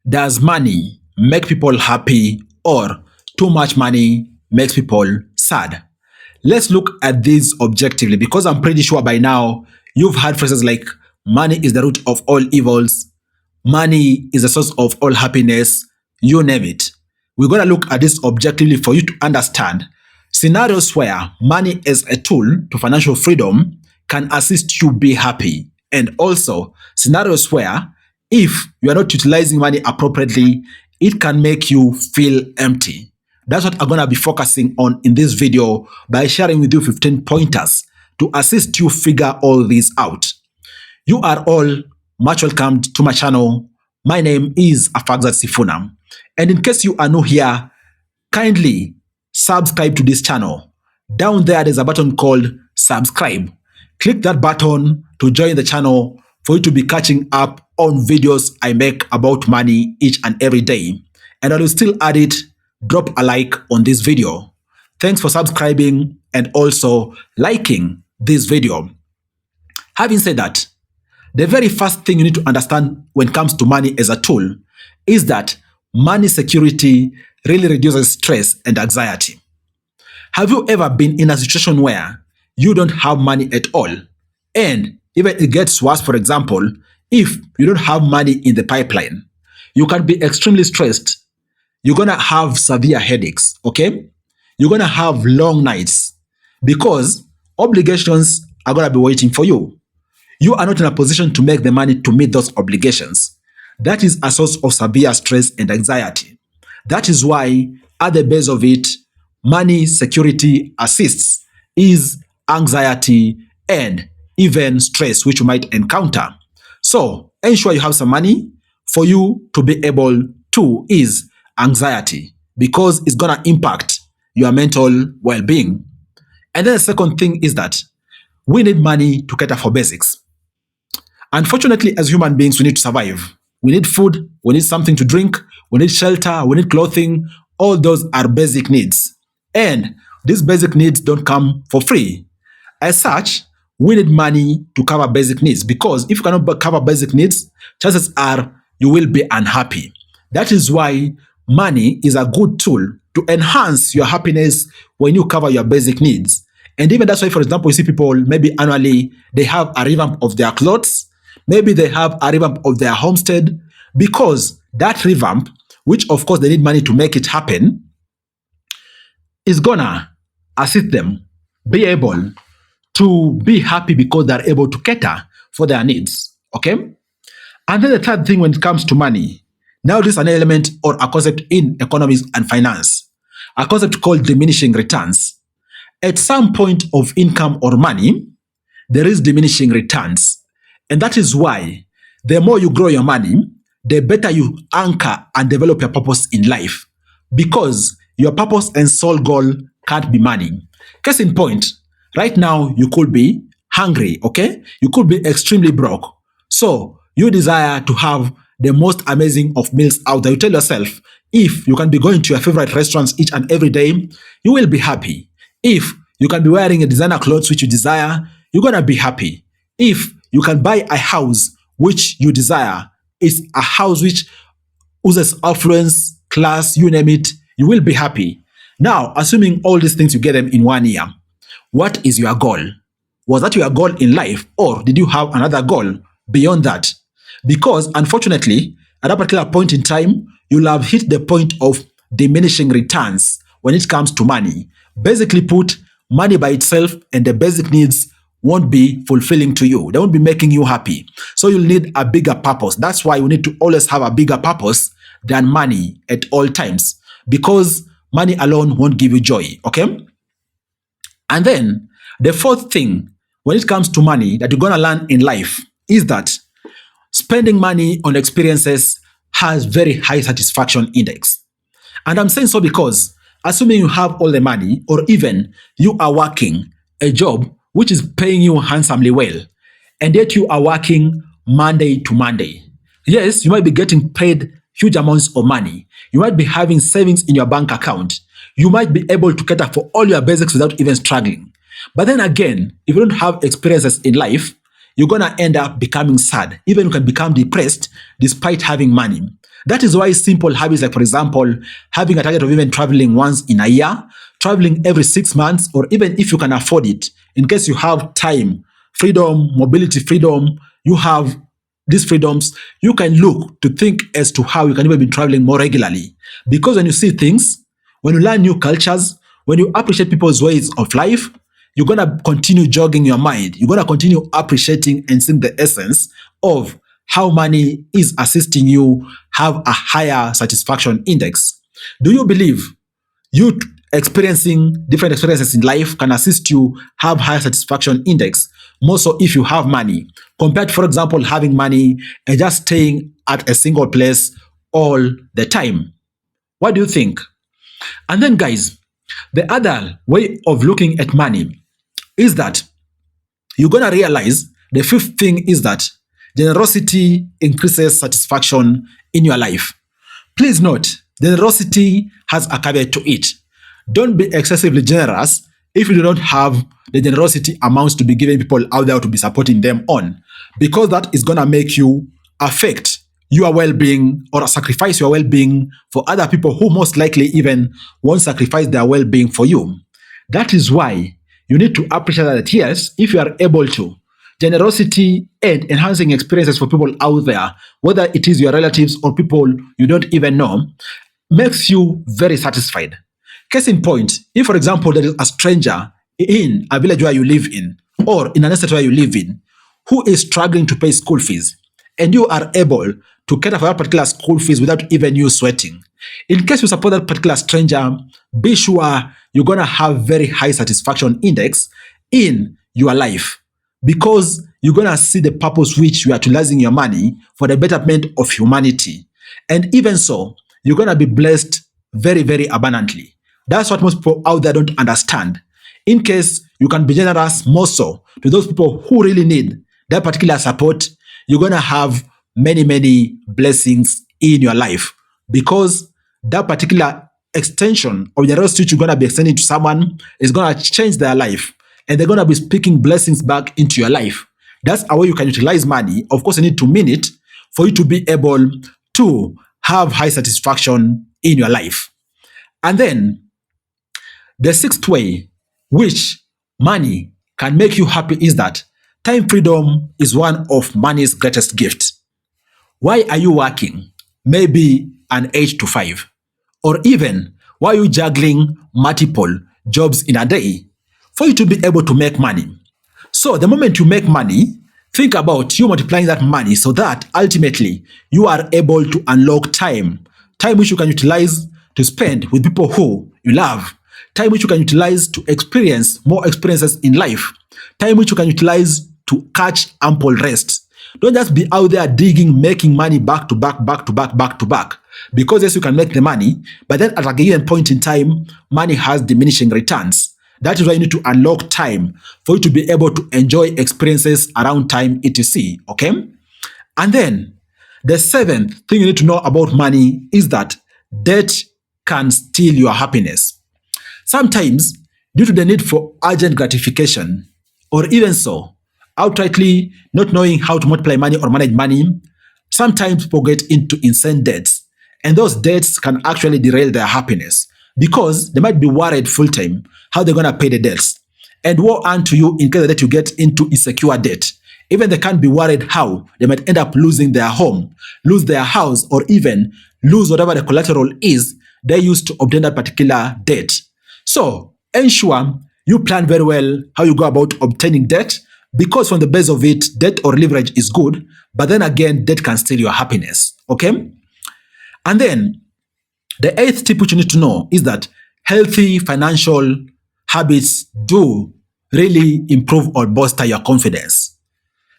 Does money make people happy or too much money makes people sad? Let's look at this objectively because I'm pretty sure by now you've heard phrases like money is the root of all evils, money is the source of all happiness, you name it. We're going to look at this objectively for you to understand scenarios where money as a tool to financial freedom can assist you be happy, and also scenarios where if you are not utilizing money appropriately, it can make you feel empty. That's what I'm going to be focusing on in this video by sharing with you 15 pointers to assist you figure all these out. You are all much welcomed to my channel. My name is Afagzat Sifuna. And in case you are new here, kindly subscribe to this channel. Down there's a button called subscribe. Click that button to join the channel for you to be catching up on videos I make about money each and every day. And I will still add it, drop a like on this video. Thanks for subscribing and also liking this video. Having said that, the very first thing you need to understand when it comes to money as a tool is that money security really reduces stress and anxiety. Have you ever been in a situation where you don't have money at all? And even it gets worse, for example, if you don't have money in the pipeline, you can be extremely stressed. You're going to have severe headaches, okay? You're going to have long nights because obligations are going to be waiting for you. You are not in a position to make the money to meet those obligations. That is a source of severe stress and anxiety. That is why at the base of it, money security assists is anxiety and even stress which you might encounter. So ensure you have some money for you to be able to ease anxiety because it's going to impact your mental well-being. And then the second thing is that we need money to cater for basics. Unfortunately, as human beings, we need to survive. We need food, we need something to drink, we need shelter, we need clothing. All those are basic needs. And these basic needs don't come for free. As such, we need money to cover basic needs because if you cannot cover basic needs, chances are you will be unhappy. That is why money is a good tool to enhance your happiness when you cover your basic needs. And even that's why, for example, you see people maybe annually, they have a revamp of their clothes. Maybe they have a revamp of their homestead because that revamp, which of course they need money to make it happen, is gonna assist them be able to be happy because they're able to cater for their needs, okay? And then the third thing when it comes to money, now this is an element or a concept in economics and finance, a concept called diminishing returns. At some point of income or money, there is diminishing returns. And that is why the more you grow your money, the better you anchor and develop your purpose in life because your purpose and sole goal can't be money. Case in point, right now you could be hungry, okay? You could be extremely broke. So you desire to have the most amazing of meals out there. You tell yourself, if you can be going to your favorite restaurants each and every day, you will be happy. If you can be wearing a designer clothes which you desire, you're going to be happy. If you can buy a house which you desire, it's a house which uses affluence, class, you name it, you will be happy. Now, assuming all these things you get them in 1 year, what is your goal? Was that your goal in life or did you have another goal beyond that? Because unfortunately, at a particular point in time, you'll have hit the point of diminishing returns when it comes to money. Basically put, money by itself and the basic needs won't be fulfilling to you. They won't be making you happy. So you'll need a bigger purpose. That's why you need to always have a bigger purpose than money at all times because money alone won't give you joy, okay? And then the fourth thing when it comes to money that you're going to learn in life is that spending money on experiences has very high satisfaction index. And I'm saying so because assuming you have all the money or even you are working a job which is paying you handsomely well, and yet you are working Monday to Monday. Yes, you might be getting paid huge amounts of money. You might be having savings in your bank account. You might be able to cater for all your basics without even struggling. But then again, if you don't have experiences in life, you're going to end up becoming sad. Even you can become depressed despite having money. That is why simple habits like, for example, having a target of even traveling once in a year, traveling every 6 months, or even if you can afford it, in case you have time, freedom, mobility freedom, you have these freedoms, you can look to think as to how you can even be traveling more regularly. Because when you see things, when you learn new cultures, when you appreciate people's ways of life, you're going to continue jogging your mind. You're going to continue appreciating and seeing the essence of how money is assisting you have a higher satisfaction index. Do you believe you experiencing different experiences in life can assist you have higher satisfaction index, more so if you have money, compared to, for example, having money and just staying at a single place all the time? What do you think? And then, guys, the other way of looking at money is that you're going to realize the fifth thing is that generosity increases satisfaction in your life. Please note, generosity has a caveat to it. Don't be excessively generous if you do not have the generosity amounts to be giving people out there to be supporting them on, because that is going to make you affect your well-being or sacrifice your well-being for other people who most likely even won't sacrifice their well-being for you. That is why you need to appreciate that, yes, if you are able to, generosity and enhancing experiences for people out there, whether it is your relatives or people you don't even know, makes you very satisfied. Case in point, if, for example, there is a stranger in a village where you live in, or in an estate where you live in, who is struggling to pay school fees, and you are able to cater for that particular school fees without even you sweating, in case you support that particular stranger, be sure you're going to have very high satisfaction index in your life, because you're going to see the purpose which you are utilizing your money for the betterment of humanity. And even so, you're going to be blessed very, very abundantly. That's what most people out there don't understand. In case you can be generous more so to those people who really need that particular support, you're going to have many, many blessings in your life, because that particular extension of generosity you're going to be extending to someone is going to change their life, and they're going to be speaking blessings back into your life. That's how you can utilize money. Of course, you need to mean it for you to be able to have high satisfaction in your life. And then the sixth way which money can make you happy is that time freedom is one of money's greatest gifts. Why are you working? Maybe an 8 to 5. Or even why are you juggling multiple jobs in a day? For you to be able to make money. So the moment you make money, think about you multiplying that money so that ultimately you are able to unlock time. Time which you can utilize to spend with people who you love. Time which you can utilize to experience more experiences in life. Time which you can utilize to catch ample rest. Don't just be out there digging, making money back to back, back to back, back to back. Because yes, you can make the money, but then at a given point in time, money has diminishing returns. That is why you need to unlock time for you to be able to enjoy experiences around time, etc. Okay? And then the seventh thing you need to know about money is that debt can steal your happiness. Sometimes, due to the need for urgent gratification, or even so, outrightly not knowing how to multiply money or manage money, sometimes people get into insane debts. And those debts can actually derail their happiness, because they might be worried full time how they're going to pay the debts. And woe unto you in case that you get into insecure debt. Even they can't be worried how they might end up losing their home, lose their house, or even lose whatever the collateral is they used to obtain that particular debt. So ensure you plan very well how you go about obtaining debt, because from the base of it, debt or leverage is good, but then again, debt can steal your happiness. Okay? And then the eighth tip which you need to know is that healthy financial habits do really improve or bolster your confidence.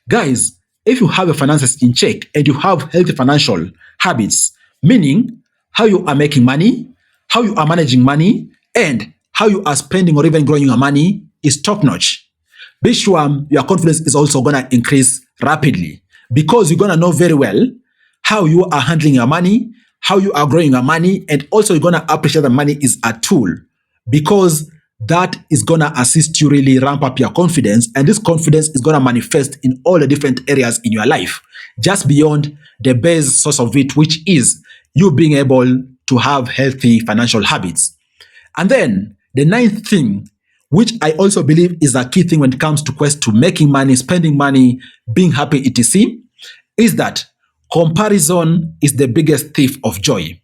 Guys, if you have your finances in check and you have healthy financial habits, meaning how you are making money, how you are managing money, and how you are spending or even growing your money is top notch, be sure your confidence is also going to increase rapidly, because you're going to know very well how you are handling your money, how you are growing your money, and also you're going to appreciate that money is a tool, because that is going to assist you really ramp up your confidence, and this confidence is going to manifest in all the different areas in your life, just beyond the base source of it, which is you being able to have healthy financial habits. And then the ninth thing, which I also believe is a key thing when it comes to quest to making money, spending money, being happy, etc., is that comparison is the biggest thief of joy.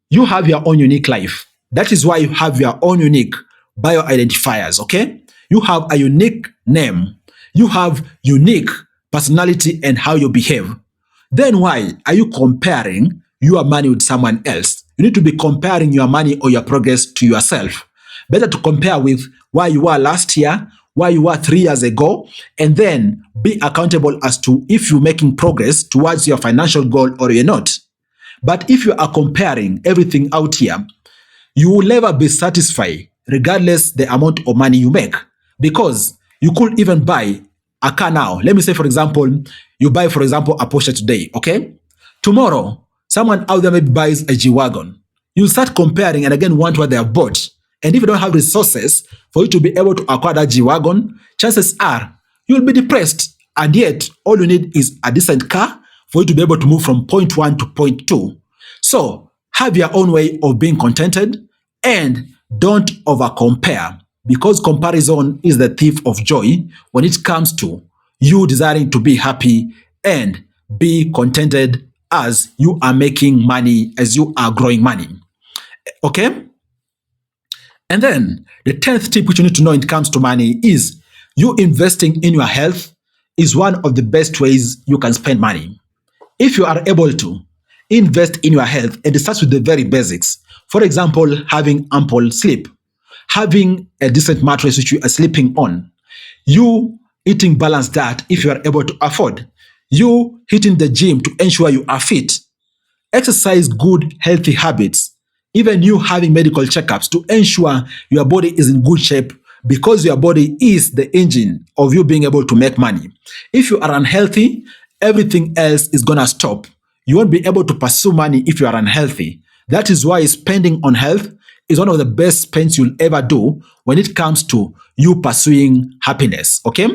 You have your own unique life. That is why you have your own unique bio-identifiers, okay? You have a unique name. You have unique personality and how you behave. Then why are you comparing your money with someone else? You need to be comparing your money or your progress to yourself. Better to compare with where you were last year, where you were 3 years ago, and then be accountable as to if you're making progress towards your financial goal or you're not. But if you are comparing everything out here, you will never be satisfied regardless the amount of money you make, because you could even buy a car now. Let me say, for example, you buy, for example, a Porsche today, okay? Tomorrow, someone out there maybe buys a G-Wagon. You start comparing and again want what they have bought. And if you don't have resources for you to be able to acquire that G-Wagon, chances are you'll be depressed. And yet, all you need is a decent car for you to be able to move from point one to point two. So, have your own way of being contented and don't over compare, because comparison is the thief of joy when it comes to you desiring to be happy and be contented as you are making money, as you are growing money. Okay? And then the 10th tip which you need to know when it comes to money is you investing in your health is one of the best ways you can spend money. If you are able to invest in your health, and it starts with the very basics. For example, having ample sleep, having a decent mattress which you are sleeping on, you eating balanced diet if you are able to afford, you hitting the gym to ensure you are fit, exercise good healthy habits, even you having medical checkups to ensure your body is in good shape, because your body is the engine of you being able to make money. If you are unhealthy, everything else is going to stop. You won't be able to pursue money if you are unhealthy. That is why spending on health is one of the best spends you'll ever do when it comes to you pursuing happiness, okay?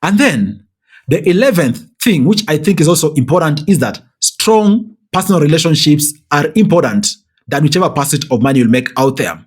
And then the 11th thing, which I think is also important, is that strong personal relationships are important than whichever percent of money you'll make out there.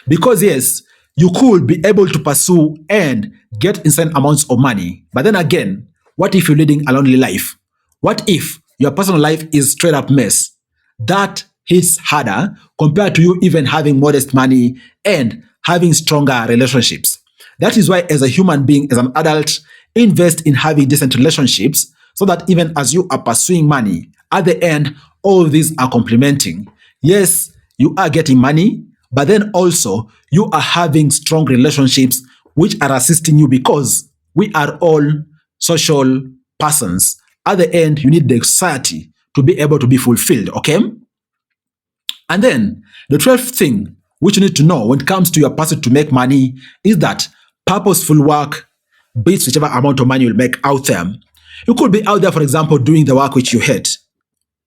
Because yes, you could be able to pursue and get insane amounts of money. But then again, what if you're leading a lonely life? What if your personal life is straight up mess? That hits harder compared to you even having modest money and having stronger relationships. That is why as a human being, as an adult, invest in having decent relationships so that even as you are pursuing money, at the end, all of these are complementing. Yes, you are getting money, but then also you are having strong relationships which are assisting you, because we are all social persons. At the end, you need the society to be able to be fulfilled, okay? And then the 12th thing which you need to know when it comes to your pursuit to make money is that purposeful work beats whichever amount of money you'll make out there. You could be out there, for example, doing the work which you hate,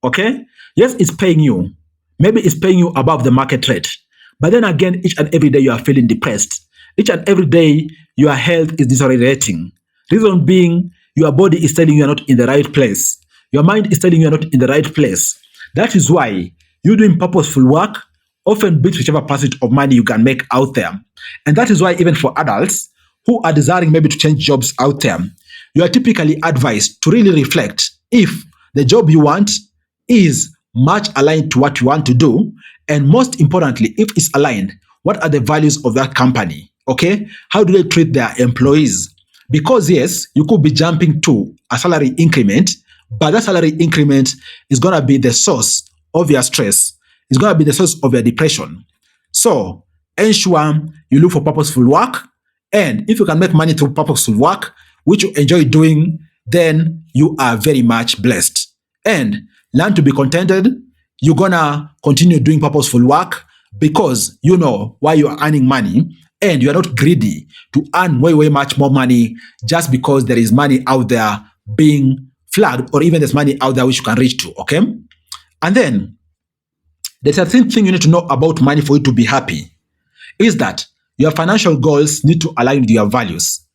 okay? Yes, it's paying you. Maybe it's paying you above the market rate. But then again, each and every day you are feeling depressed. Each and every day your health is deteriorating. Reason being, your body is telling you are not in the right place. Your mind is telling you are not in the right place. That is why you doing purposeful work often beats whichever percent of money you can make out there. And that is why even for adults who are desiring maybe to change jobs out there, you are typically advised to really reflect if the job you want is much aligned to what you want to do, and most importantly, if it's aligned, what are the values of that company? Okay, how do they treat their employees? Because yes, you could be jumping to a salary increment, but that salary increment is going to be the source of your stress. It's going to be the source of your depression. So ensure you look for purposeful work, and if you can make money through purposeful work, which you enjoy doing, then you are very much blessed. And learn to be contented. You're gonna continue doing purposeful work because you know why you are earning money, and you are not greedy to earn way, way much more money just because there is money out there being flagged, or even there's money out there which you can reach to, okay? And then the 13th thing you need to know about money for you to be happy is that your financial goals need to align with your values.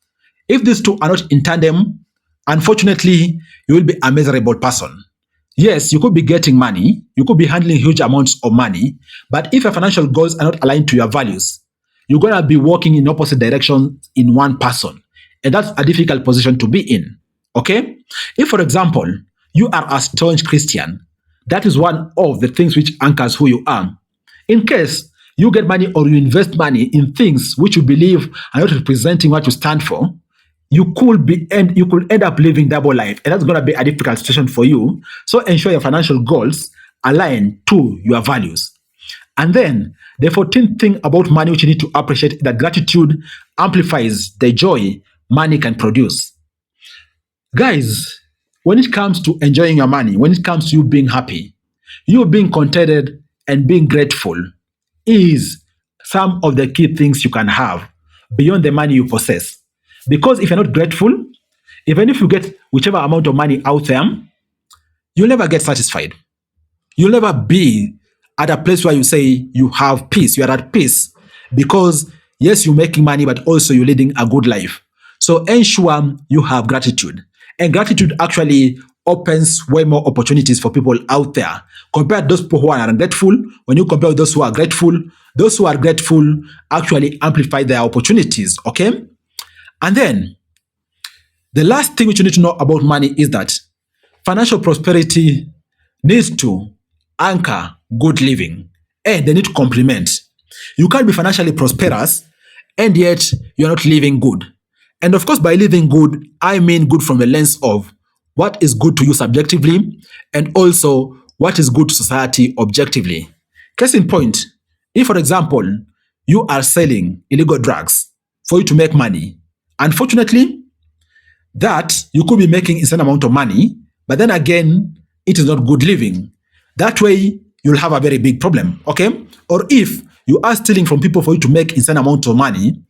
If these two are not in tandem, unfortunately, you will be a miserable person. Yes, you could be getting money, you could be handling huge amounts of money, but if your financial goals are not aligned to your values, you're going to be walking in opposite directions in one person. And that's a difficult position to be in. Okay? If, for example, you are a staunch Christian, that is one of the things which anchors who you are. In case you get money or you invest money in things which you believe are not representing what you stand for, you could end up living double life, and that's going to be a difficult situation for you. So ensure your financial goals align to your values. And then the 14th thing about money which you need to appreciate is that gratitude amplifies the joy money can produce. Guys, when it comes to enjoying your money, when it comes to you being happy, you being contented and being grateful is some of the key things you can have beyond the money you possess. Because if you're not grateful, even if you get whichever amount of money out there, you'll never get satisfied. You'll never be at a place where you say you have peace. You are at peace because, yes, you're making money, but also you're leading a good life. So ensure you have gratitude. And gratitude actually opens way more opportunities for people out there. Compared to those people who are ungrateful, when you compare with those who are grateful actually amplify their opportunities, okay? And then the last thing which you need to know about money is that financial prosperity needs to anchor good living and they need to complement. You can't be financially prosperous and yet you're not living good. And of course, by living good, I mean good from the lens of what is good to you subjectively and also what is good to society objectively. Case in point, if, for example, you are selling illegal drugs for you to make money, unfortunately, that you could be making insane amount of money, but then again, it is not good living. That way, you'll have a very big problem, okay? Or if you are stealing from people for you to make insane amount of money,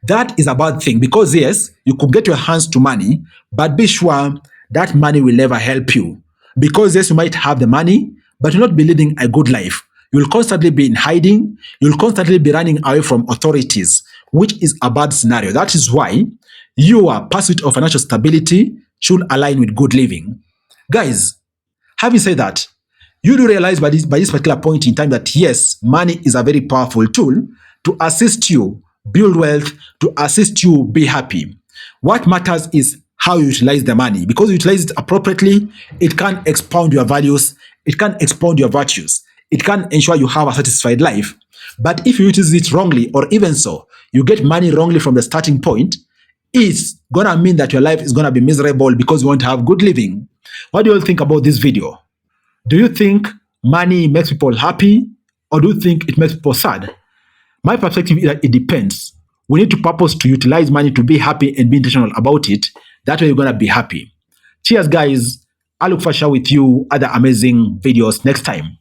that is a bad thing because yes, you could get your hands to money, but be sure that money will never help you. Because yes, you might have the money, but you'll not be living a good life. You'll constantly be in hiding. You'll constantly be running away from authorities, which is a bad scenario. That is why your pursuit of financial stability should align with good living. Guys, having said that, you do realize by this particular point in time that yes, money is a very powerful tool to assist you build wealth, to assist you be happy. What matters is how you utilize the money. Because you utilize it appropriately, it can expound your values, it can expound your virtues, it can ensure you have a satisfied life. But if you use it wrongly, or even so, you get money wrongly from the starting point, it's gonna mean that your life is gonna be miserable because you won't have good living. What do you all think about this video? Do you think money makes people happy, or do you think it makes people sad? My perspective is that it depends. We need to purpose to utilize money to be happy and be intentional about it. That way you're gonna be happy. Cheers, guys. I look forward to share with you other amazing videos next time.